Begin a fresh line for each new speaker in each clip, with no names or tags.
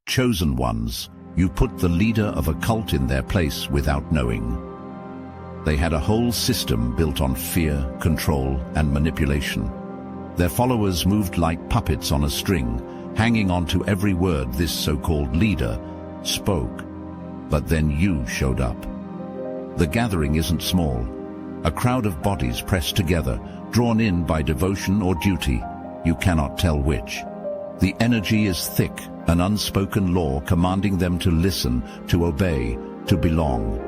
Chosen ones, you put the leader of a cult in their place without knowing. They had a whole system built on fear, control, and manipulation. Their followers moved like puppets on a string, hanging on to every word this so-called leader spoke. But then you showed up. The gathering isn't small. A crowd of bodies pressed together, drawn in by devotion or duty. You cannot tell which. The energy is thick, an unspoken law commanding them to listen, to obey, to belong.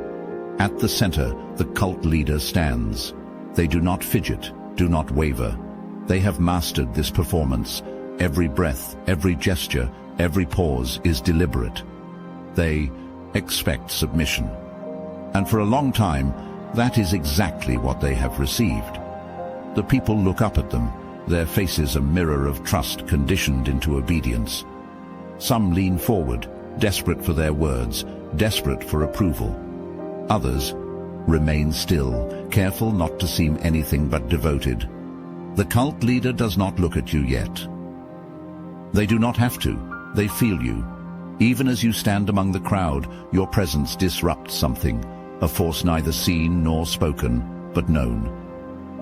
At the center, the cult leader stands. They do not fidget, do not waver. They have mastered this performance. Every breath, every gesture, every pause is deliberate. They expect submission. And for a long time, that is exactly what they have received. The people look up at them, their faces a mirror of trust conditioned into obedience. Some lean forward, desperate for their words, desperate for approval. Others remain still, careful not to seem anything but devoted. The cult leader does not look at you yet. They do not have to. They feel you. Even as you stand among the crowd, your presence disrupts something, a force neither seen nor spoken, but known.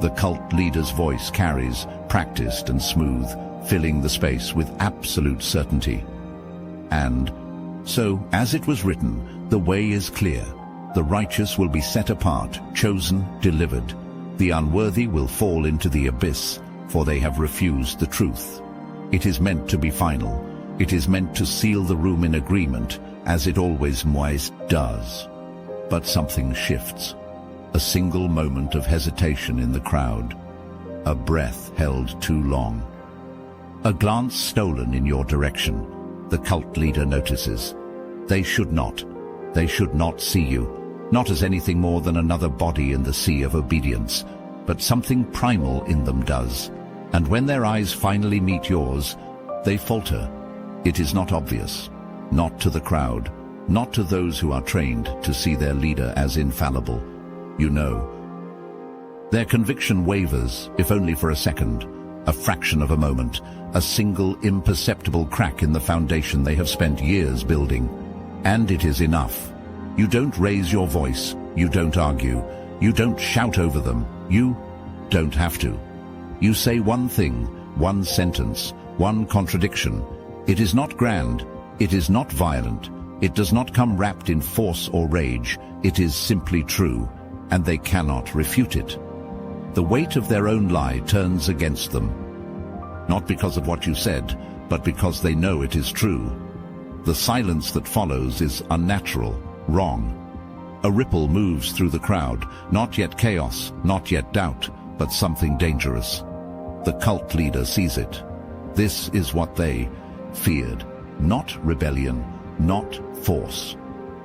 The cult leader's voice carries, practiced and smooth, filling the space with absolute certainty. And so, as it was written, the way is clear. The righteous will be set apart, chosen, delivered. The unworthy will fall into the abyss, for they have refused the truth. It is meant to be final. It is meant to seal the room in agreement, as it always does. But something shifts. A single moment of hesitation in the crowd. A breath held too long. A glance stolen in your direction. The cult leader notices. They should not see you, not as anything more than another body in the sea of obedience, but something primal in them does. And when their eyes finally meet yours, they falter. It is not obvious, not to the crowd, not to those who are trained to see their leader as infallible. You know. Their conviction wavers, if only for a second, a fraction of a moment, a single imperceptible crack in the foundation they have spent years building. And it is enough. You don't raise your voice, you don't argue, you don't shout over them, you don't have to. You say one thing, one sentence, one contradiction. It is not grand, it is not violent, it does not come wrapped in force or rage, it is simply true, and they cannot refute it. The weight of their own lie turns against them. Not because of what you said, but because they know it is true. The silence that follows is unnatural, wrong. A ripple moves through the crowd, not yet chaos, not yet doubt, but something dangerous. The cult leader sees it. This is what they feared. Not rebellion, not force.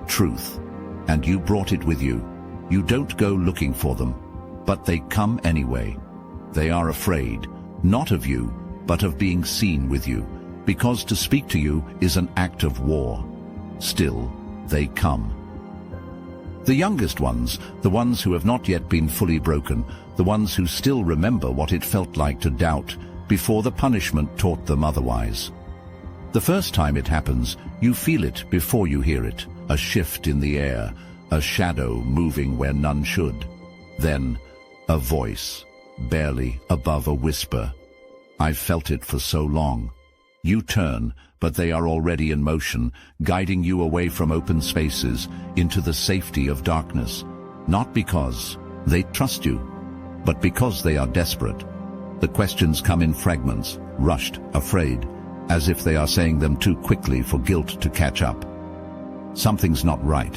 Truth. And you brought it with you. You don't go looking for them, but they come anyway. They are afraid, not of you, but of being seen with you, because to speak to you is an act of war. Still, they come. The youngest ones, the ones who have not yet been fully broken, the ones who still remember what it felt like to doubt before the punishment taught them otherwise. The first time it happens, you feel it before you hear it, a shift in the air, a shadow moving where none should. Then, a voice, barely above a whisper. I've felt it for so long. You turn, but they are already in motion, guiding you away from open spaces into the safety of darkness, not because they trust you, but because they are desperate. The questions come in fragments, rushed, afraid, as if they are saying them too quickly for guilt to catch up. Something's not right.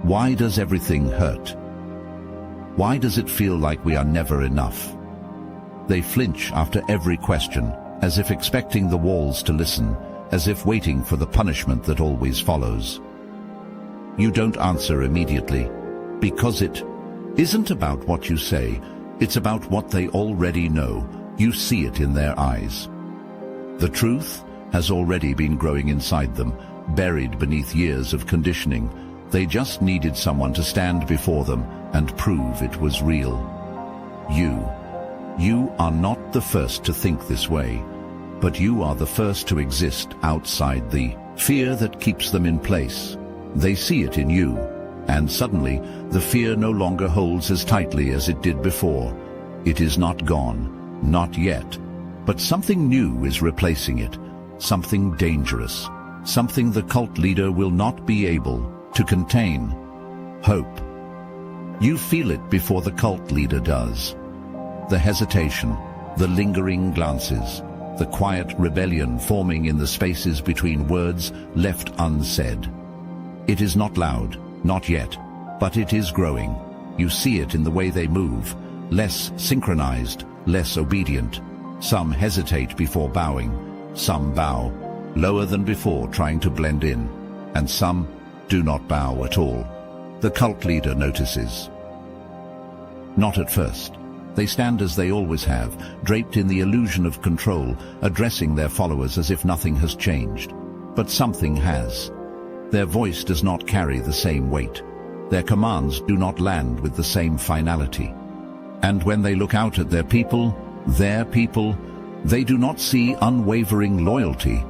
Why does everything hurt? Why does it feel like we are never enough? They flinch after every question, as if expecting the walls to listen, as if waiting for the punishment that always follows. You don't answer immediately, because it isn't about what you say, it's about what they already know. You see it in their eyes. The truth has already been growing inside them, buried beneath years of conditioning. They just needed someone to stand before them and prove it was real. You are not the first to think this way, but you are the first to exist outside the Fear that keeps them in place. They see it in you, and suddenly the fear no longer holds as tightly as it did before. It is not gone, not yet, but something new is replacing it, something dangerous, something the cult leader will not be able to contain. Hope. You feel it before the cult leader does. The hesitation, the lingering glances, the quiet rebellion forming in the spaces between words left unsaid. It is not loud, not yet, but it is growing. You see it in the way they move, less synchronized, less obedient. Some hesitate before bowing, some bow, lower than before trying to blend in, and some do not bow at all. The cult leader notices. Not at first. They stand as they always have, draped in the illusion of control, addressing their followers as if nothing has changed. But something has. Their voice does not carry the same weight. Their commands do not land with the same finality. And when they look out at their people, they do not see unwavering loyalty.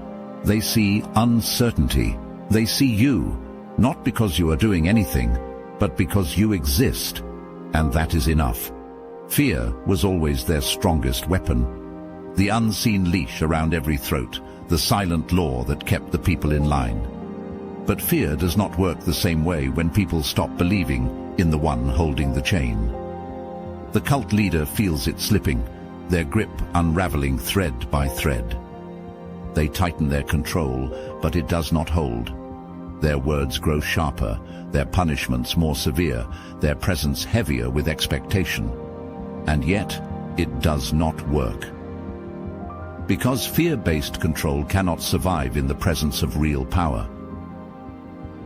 They see uncertainty. They see you, not because you are doing anything, but because you exist. And that is enough. Fear was always their strongest weapon. The unseen leash around every throat, the silent law that kept the people in line. But fear does not work the same way when people stop believing in the one holding the chain. The cult leader feels it slipping, their grip unraveling thread by thread. They tighten their control, but it does not hold. Their words grow sharper, their punishments more severe, their presence heavier with expectation. And yet, it does not work. Because fear-based control cannot survive in the presence of real power.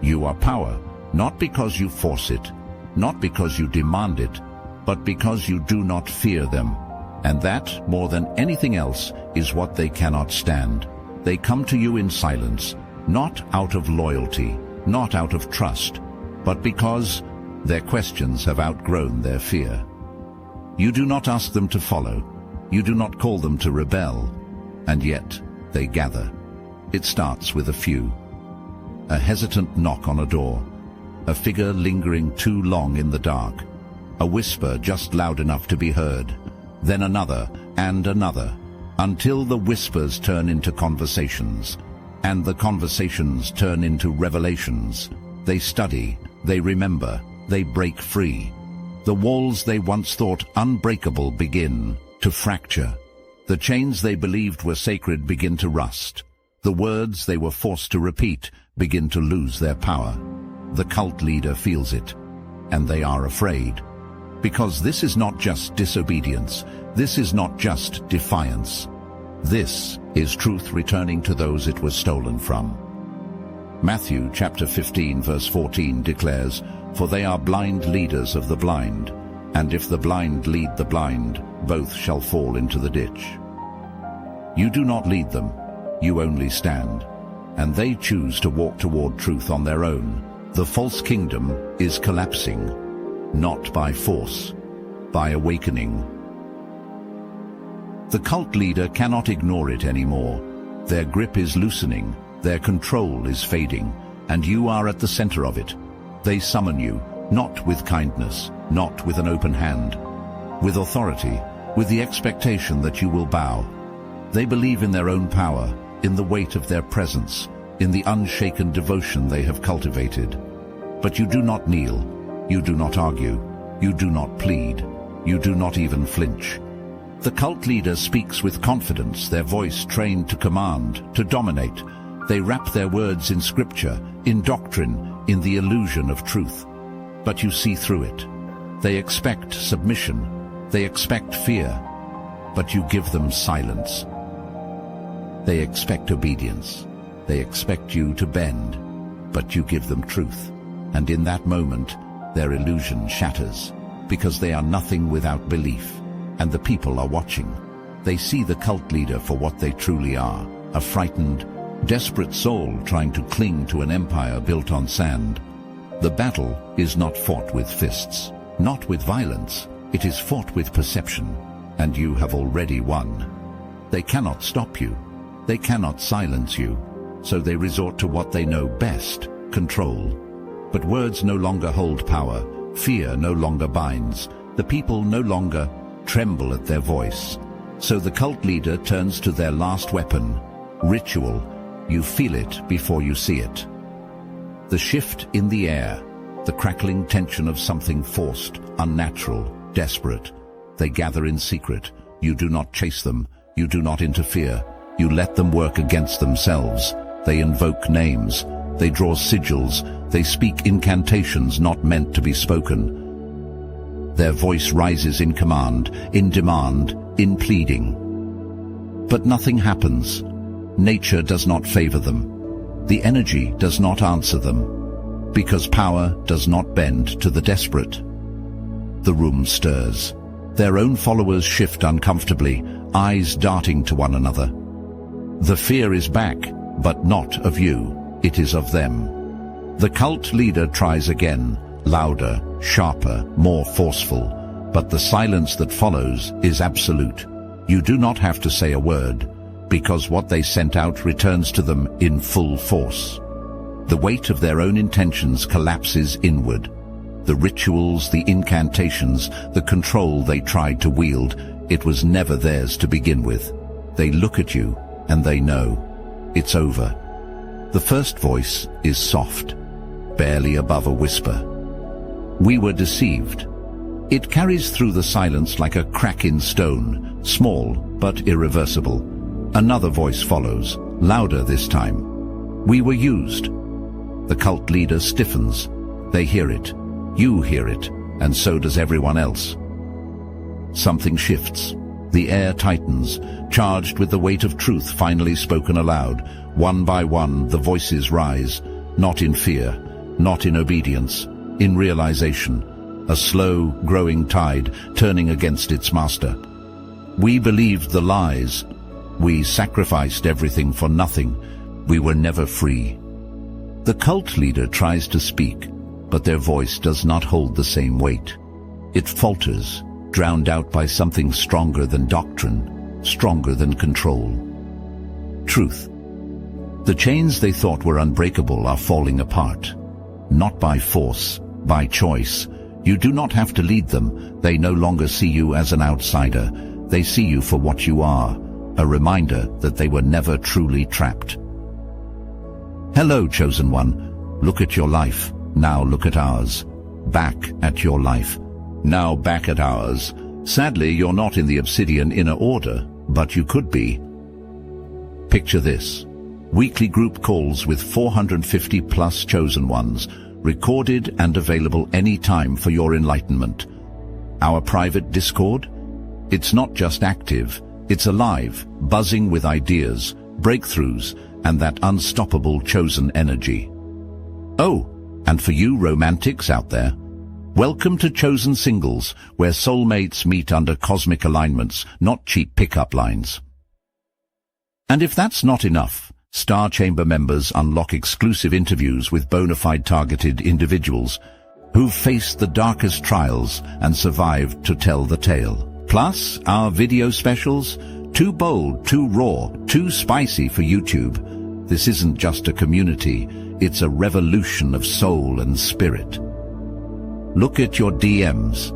You are power, not because you force it, not because you demand it, but because you do not fear them. And that, more than anything else, is what they cannot stand. They come to you in silence, not out of loyalty, not out of trust, but because their questions have outgrown their fear. You do not ask them to follow, you do not call them to rebel, and yet they gather. It starts with a few. A hesitant knock on a door, a figure lingering too long in the dark, a whisper just loud enough to be heard, then another and another, until the whispers turn into conversations, and the conversations turn into revelations. They study, they remember, they break free. The walls they once thought unbreakable begin to fracture. The chains they believed were sacred begin to rust. The words they were forced to repeat begin to lose their power. The cult leader feels it, and they are afraid. Because this is not just disobedience, this is not just defiance. This is truth returning to those it was stolen from. Matthew chapter 15 verse 14 declares, "For they are blind leaders of the blind, and if the blind lead the blind, both shall fall into the ditch." You do not lead them, you only stand, and they choose to walk toward truth on their own. The false kingdom is collapsing, not by force, by awakening. The cult leader cannot ignore it anymore. Their grip is loosening, their control is fading, and you are at the center of it. They summon you, not with kindness, not with an open hand, with authority, with the expectation that you will bow. They believe in their own power, in the weight of their presence, in the unshaken devotion they have cultivated. But you do not kneel, you do not argue, you do not plead, you do not even flinch. The cult leader speaks with confidence, their voice trained to command, to dominate. They wrap their words in scripture, in doctrine, in the illusion of truth. But you see through it. They expect submission, they expect fear, but you give them silence. They expect obedience, they expect you to bend, but you give them truth. And in that moment, their illusion shatters, because they are nothing without belief. And the people are watching. They see the cult leader for what they truly are, a frightened, desperate soul trying to cling to an empire built on sand. The battle is not fought with fists, not with violence. It is fought with perception, and you have already won. They cannot stop you. They cannot silence you. so they resort to what they know best: control. But words no longer hold power, fear no longer binds, the people no longer tremble at their voice. So the cult leader turns to their last weapon: ritual. You feel it before you see it. The shift in the air, the crackling tension of something forced, unnatural, desperate. They gather in secret. You do not chase them. You do not interfere. You let them work against themselves. They invoke names. They draw sigils. They speak incantations not meant to be spoken. Their voice rises in command, in demand, in pleading. But nothing happens. Nature does not favor them. The energy does not answer them, because power does not bend to the desperate. The room stirs. Their own followers shift uncomfortably, eyes darting to one another. The fear is back, but not of you. It is of them. The cult leader tries again, louder, sharper, more forceful, but the silence that follows is absolute. You do not have to say a word, because what they sent out returns to them in full force. The weight of their own intentions collapses inward. The rituals, the incantations, the control they tried to wield, it was never theirs to begin with. They look at you, and they know. It's over. The first voice is soft, barely above a whisper. We were deceived. It carries through the silence like a crack in stone, small but irreversible. Another voice follows, louder this time. We were used. The cult leader stiffens. They hear it. You hear it, and so does everyone else. Something shifts. The air tightens, charged with the weight of truth finally spoken aloud. One by one, the voices rise, not in fear, not in obedience, in realization, a slow, growing tide turning against its master. We believed the lies. We sacrificed everything for nothing. We were never free. The cult leader tries to speak, but their voice does not hold the same weight. It falters, drowned out by something stronger than doctrine, stronger than control. Truth. The chains they thought were unbreakable are falling apart. Not by force, by choice. You do not have to lead them. They no longer see you as an outsider. They see you for what you are, a reminder that they were never truly trapped. Hello, Chosen One. Look at your life. Now look at ours. Back at your life. Now back at ours. Sadly, you're not in the Obsidian Inner Order, but you could be. Picture this. Weekly group calls with 450 plus Chosen Ones, recorded and available anytime for your enlightenment. Our private Discord? It's not just active, it's alive, buzzing with ideas, breakthroughs, and that unstoppable chosen energy. Oh, and for you romantics out there, welcome to Chosen Singles, where soulmates meet under cosmic alignments, not cheap pickup lines. And if that's not enough, Star Chamber members unlock exclusive interviews with bona fide targeted individuals who've faced the darkest trials and survived to tell the tale. Plus, our video specials, too bold, too raw, too spicy for YouTube. This isn't just a community, it's a revolution of soul and spirit. Look at your DMs.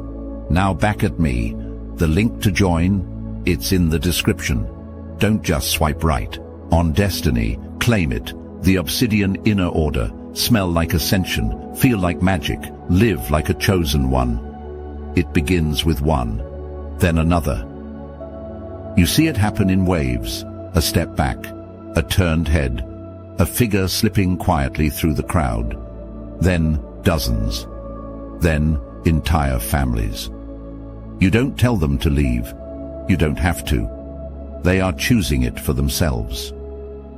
Now back at me. The link to join, it's in the description. Don't just swipe right. On Destiny, claim it. The Obsidian Inner Order. Smell like ascension, feel like magic, live like a chosen one. It begins with one, then another. You see it happen in waves, a step back, a turned head, a figure slipping quietly through the crowd, then dozens, then entire families. You don't tell them to leave. You don't have to. They are choosing it for themselves.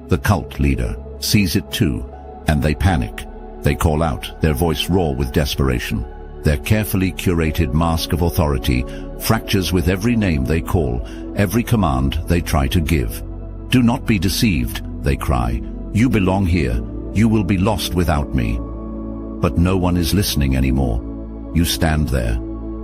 The cult leader sees it too, and they panic. They call out, their voice raw with desperation. Their carefully curated mask of authority fractures with every name they call, every command they try to give. Do not be deceived, they cry. You belong here. You will be lost without me. But no one is listening anymore. You stand there,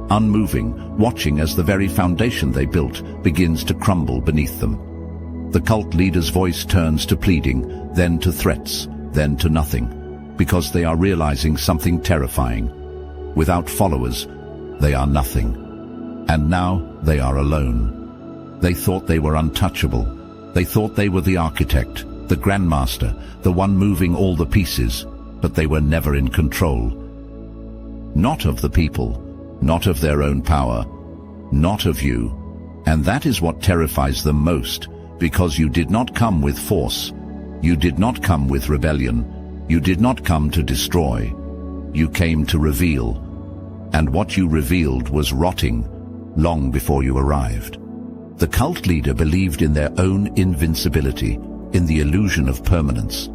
unmoving, watching as the very foundation they built begins to crumble beneath them. The cult leader's voice turns to pleading, then to threats, then to nothing, because they are realizing something terrifying. Without followers, they are nothing. And now they are alone. They thought they were untouchable. They thought they were the architect, the grandmaster, the one moving all the pieces, but they were never in control. Not of the people, not of their own power, not of you. And that is what terrifies them most, because you did not come with force. You did not come with rebellion. You did not come to destroy. You came to reveal. And what you revealed was rotting long before you arrived. The cult leader believed in their own invincibility, in the illusion of permanence.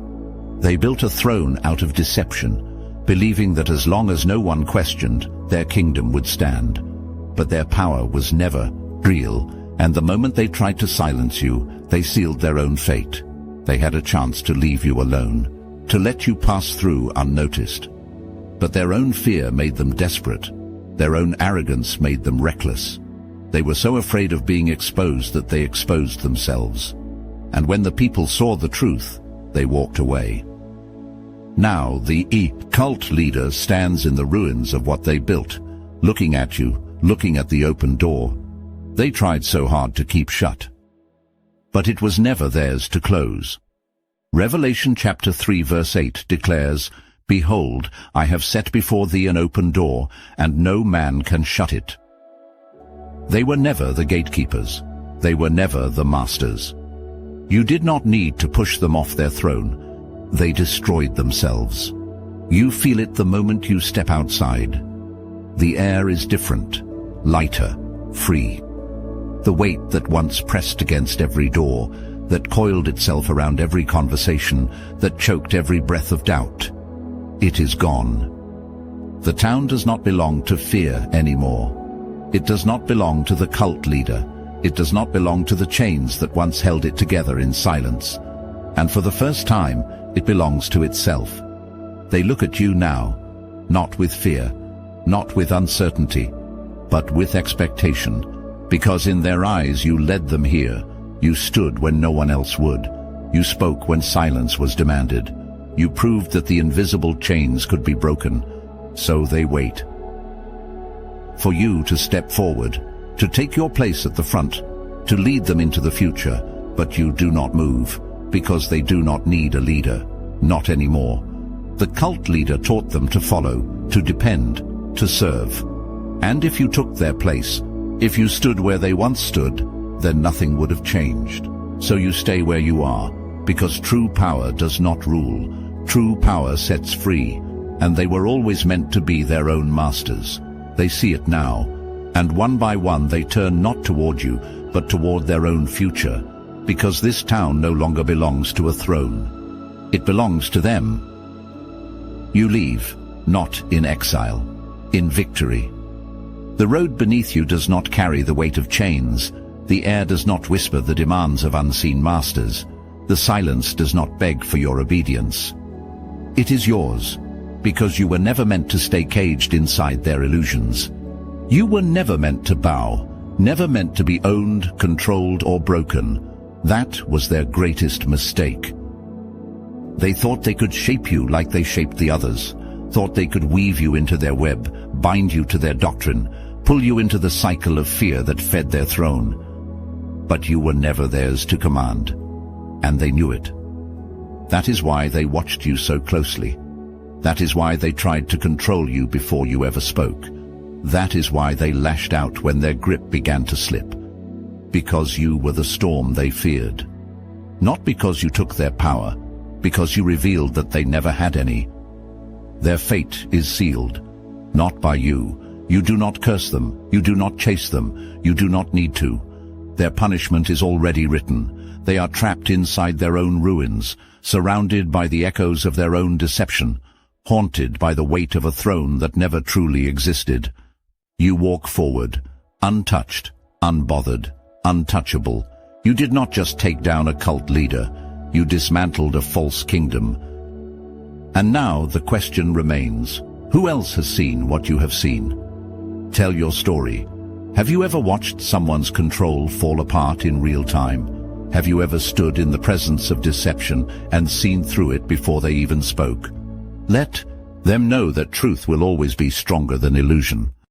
They built a throne out of deception, believing that as long as no one questioned, their kingdom would stand. But their power was never real, and the moment they tried to silence you, they sealed their own fate. They had a chance to leave you alone, to let you pass through unnoticed. But their own fear made them desperate. Their own arrogance made them reckless. They were so afraid of being exposed that they exposed themselves. And when the people saw the truth, they walked away. Now the cult leader stands in the ruins of what they built, looking at you, looking at the open door. They tried so hard to keep shut. But it was never theirs to close. Revelation chapter 3 verse 8 declares, "Behold, I have set before thee an open door, and no man can shut it." They were never the gatekeepers. They were never the masters. You did not need to push them off their throne. They destroyed themselves. You feel it the moment you step outside. The air is different, lighter, free. The weight that once pressed against every door, that coiled itself around every conversation, that choked every breath of doubt, it is gone. The town does not belong to fear anymore. It does not belong to the cult leader. It does not belong to the chains that once held it together in silence. And for the first time, it belongs to itself. They look at you now, not with fear, not with uncertainty, but with expectation, because in their eyes you led them here. You stood when no one else would. You spoke when silence was demanded. You proved that the invisible chains could be broken. So they wait for you to step forward, to take your place at the front, to lead them into the future, but you do not move, because they do not need a leader, not anymore. The cult leader taught them to follow, to depend, to serve. And if you took their place, if you stood where they once stood, then nothing would have changed. So you stay where you are, because true power does not rule. True power sets free, and they were always meant to be their own masters. They see it now, and one by one they turn not toward you, but toward their own future, because this town no longer belongs to a throne. It belongs to them. You leave, not in exile, in victory. The road beneath you does not carry the weight of chains. The air does not whisper the demands of unseen masters. The silence does not beg for your obedience. It is yours, because you were never meant to stay caged inside their illusions. You were never meant to bow, never meant to be owned, controlled, or broken. That was their greatest mistake. They thought they could shape you like they shaped the others, thought they could weave you into their web, bind you to their doctrine, pull you into the cycle of fear that fed their throne. But you were never theirs to command, and they knew it. That is why they watched you so closely. That is why they tried to control you before you ever spoke. That is why they lashed out when their grip began to slip. Because you were the storm they feared. Not because you took their power, because you revealed that they never had any. Their fate is sealed, not by you. You do not curse them, you do not chase them, you do not need to. Their punishment is already written. They are trapped inside their own ruins, surrounded by the echoes of their own deception, haunted by the weight of a throne that never truly existed. You walk forward, untouched, unbothered, untouchable. You did not just take down a cult leader, you dismantled a false kingdom. And now the question remains, who else has seen what you have seen? Tell your story. Have you ever watched someone's control fall apart in real time? Have you ever stood in the presence of deception and seen through it before they even spoke? Let them know that truth will always be stronger than illusion.